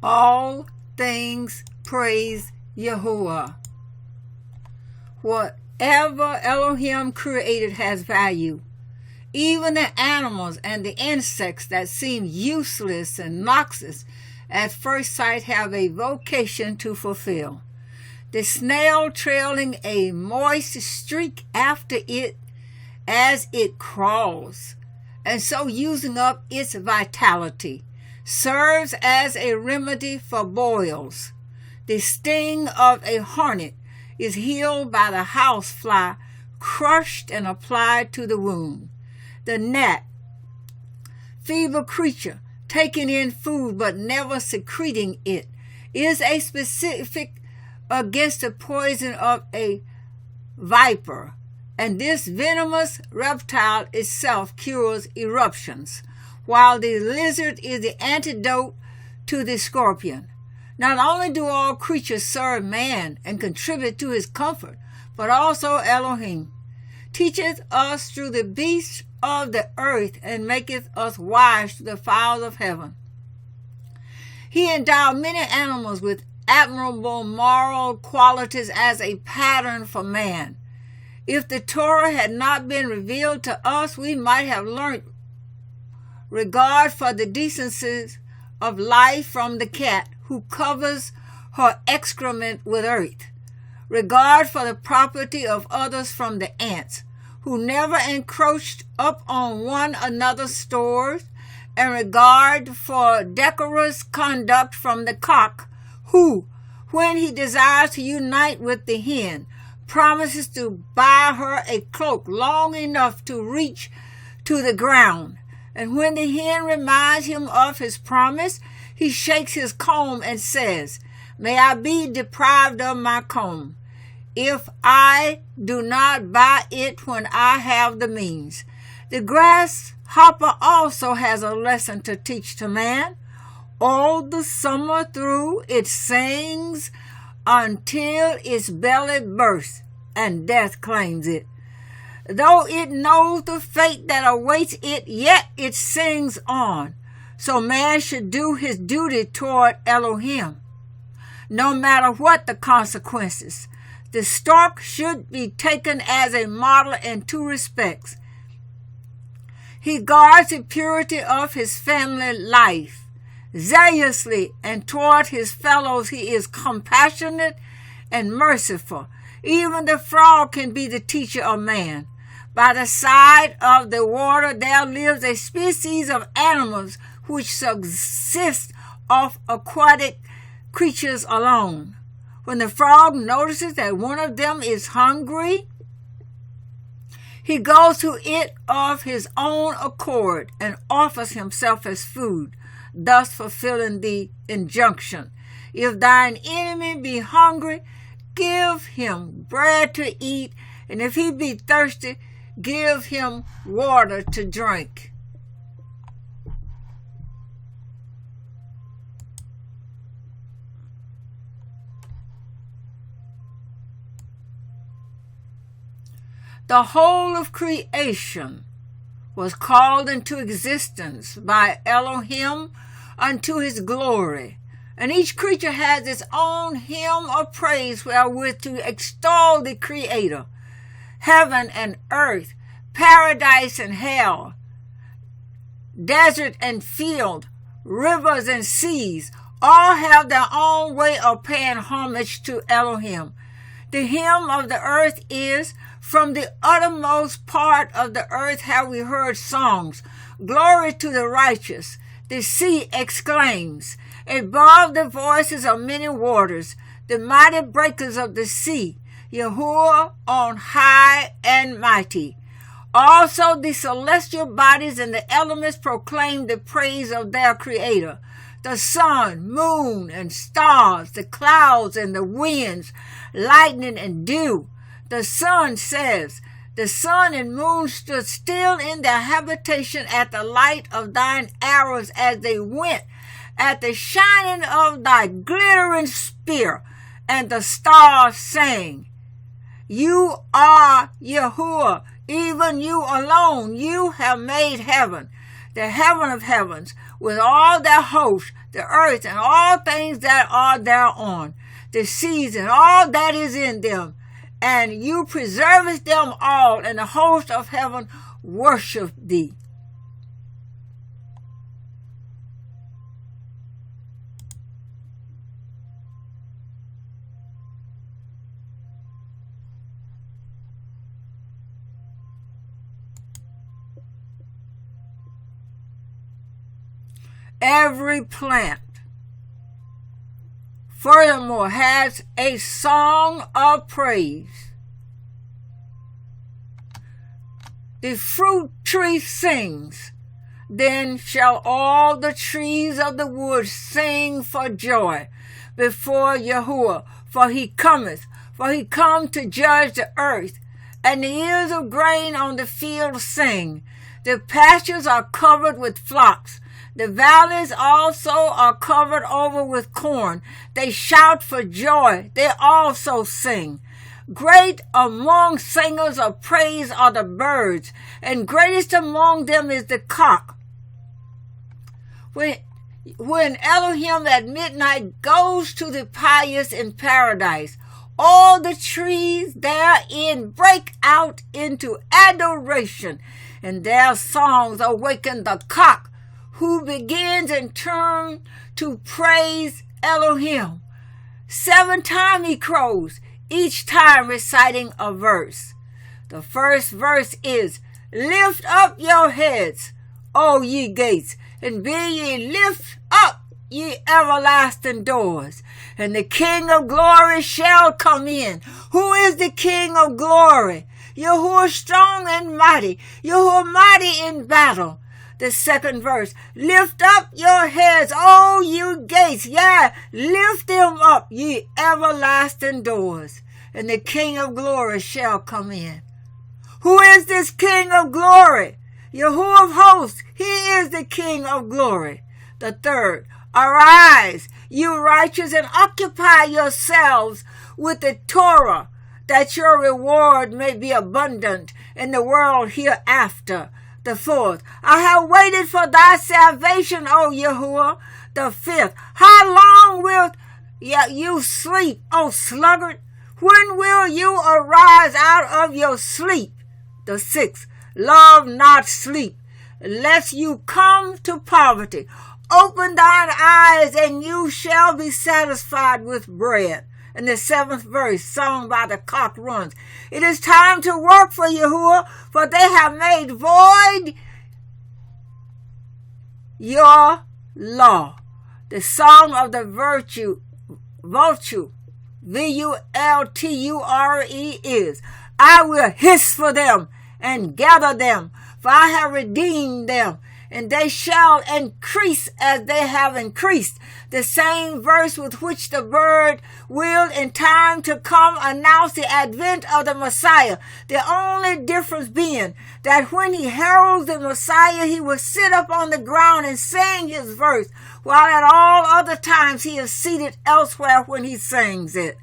All things praise Yahuwah. Whatever Elohim created has value. Even the animals and the insects that seem useless and noxious at first sight have a vocation to fulfill. The snail trailing a moist streak after it as it crawls, and so using up its vitality, serves as a remedy for boils. The sting of a hornet is healed by the housefly crushed and applied to the wound. The gnat, feeble creature, taking in food but never secreting it, is a specific against the poison of a viper, and this venomous reptile itself cures eruptions, while the lizard is the antidote to the scorpion. Not only do all creatures serve man and contribute to his comfort, but also Elohim teacheth us through the beasts of the earth and maketh us wise to the fowls of heaven. He endowed many animals with admirable moral qualities as a pattern for man. If the Torah had not been revealed to us, we might have learnt regard for the decencies of life from the cat, who covers her excrement with earth, regard for the property of others from the ants, who never encroached up on one another's stores, and regard for decorous conduct from the cock, who, when he desires to unite with the hen, promises to buy her a cloak long enough to reach to the ground, and when the hen reminds him of his promise, he shakes his comb and says, "May I be deprived of my comb, if I do not buy it when I have the means." The grasshopper also has a lesson to teach to man. All the summer through it sings until its belly bursts and death claims it. Though it knows the fate that awaits it, yet it sings on. So man should do his duty toward Elohim, no matter what the consequences. The stork should be taken as a model in two respects. He guards the purity of his family life zealously, and toward his fellows he is compassionate and merciful. Even the frog can be the teacher of man. By the side of the water there lives a species of animals which subsist off aquatic creatures alone. When the frog notices that one of them is hungry, he goes to it of his own accord and offers himself as food, thus fulfilling the injunction, "If thine enemy be hungry, give him bread to eat, and if he be thirsty, give him water to drink." The whole of creation was called into existence by Elohim unto his glory, and each creature has its own hymn of praise wherewith to extol the Creator. Heaven and earth, paradise and hell, desert and field, rivers and seas, all have their own way of paying homage to Elohim. The hymn of the earth is, "From the uttermost part of the earth have we heard songs. Glory to the righteous." The sea exclaims. Above the voices of many waters, the mighty breakers of the sea, Yahuwah on high and mighty. Also the celestial bodies and the elements proclaim the praise of their Creator. The sun, moon, and stars, the clouds and the winds, lightning and dew. The sun says, "The sun and moon stood still in their habitation at the light of thine arrows as they went, at the shining of thy glittering spear." And the stars sang, "You are Yahuwah, even you alone. You have made heaven, the heaven of heavens, with all their host, the earth and all things that are thereon, the seas and all that is in them. And you preservest them all, and the host of heaven worship thee. Every plant, furthermore, has a song of praise. The fruit tree sings, then shall all the trees of the wood sing for joy before Yahuwah, for he cometh, for he come to judge the earth, and the ears of grain on the field sing. The pastures are covered with flocks. The valleys also are covered over with corn. They shout for joy. They also sing. Great among singers of praise are the birds, and greatest among them is the cock. When Elohim at midnight goes to the pious in paradise, all the trees therein break out into adoration, and their songs awaken the cock, who begins in turn to praise Elohim. 7 times he crows, each time reciting a verse. The first verse is, Lift up your heads, O ye gates, and be ye lift up, ye everlasting doors, and the King of glory shall come in. Who is the King of glory? Yahuwah strong and mighty, Yahuwah mighty in battle. The second verse, lift up your heads, O you gates, lift them up, ye everlasting doors, and the King of glory shall come in. Who is this King of glory? Yahuwah of hosts, he is the King of glory. The third, arise, you righteous, and occupy yourselves with the Torah, that your reward may be abundant in the world hereafter. The fourth, I have waited for thy salvation, O Yahuwah. The fifth, how long wilt you sleep, O sluggard? When will you arise out of your sleep? The sixth, love not sleep, lest you come to poverty. Open thine eyes, and you shall be satisfied with bread. And the seventh verse, sung by the cock, runs, it is time to work for Yahuwah, for they have made void your law. The song of the vulture, vulture, is, I will hiss for them and gather them, for I have redeemed them, and they shall increase as they have increased. The same verse with which the bird will in time to come announce the advent of the Messiah. The only difference being that when he heralds the Messiah, he will sit up on the ground and sing his verse, while at all other times he is seated elsewhere when he sings it.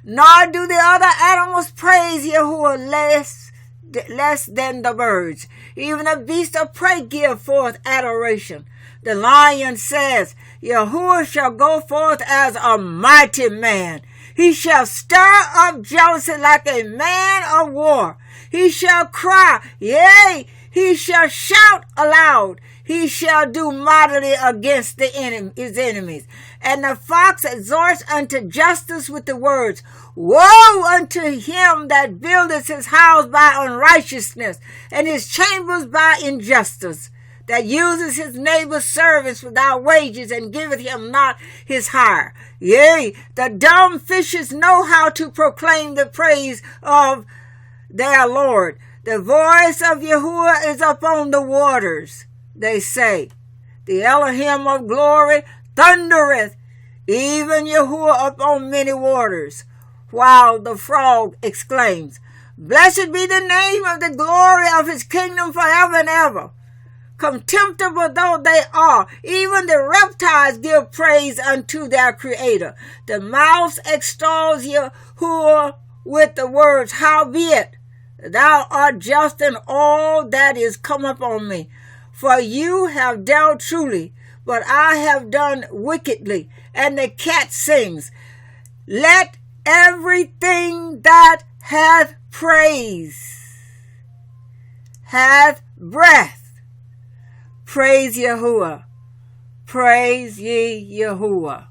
Nor do the other animals praise Yahuwah less than the birds. Even the beasts of prey give forth adoration. The lion says, Yahuwah shall go forth as a mighty man. He shall stir up jealousy like a man of war. He shall cry, yea, he shall shout aloud. He shall do mightily against his enemies. And the fox exhorts unto justice with the words, Woe unto him that buildeth his house by unrighteousness, and his chambers by injustice, that uses his neighbor's servants without wages, and giveth him not his hire. Yea, the dumb fishes know how to proclaim the praise of their Lord. The voice of Yahuwah is upon the waters. They say, the Elohim of glory thundereth, even Yahuwah upon many waters. While the frog exclaims, Blessed be the name of the glory of his kingdom forever and ever. Contemptible though they are, even the reptiles give praise unto their Creator. The mouse extols Yahuwah with the words, Howbeit, thou art just in all that is come upon me. For you have dealt truly, but I have done wickedly. And the cat sings, let everything that hath breath, praise Yahuwah. Praise ye Yahuwah.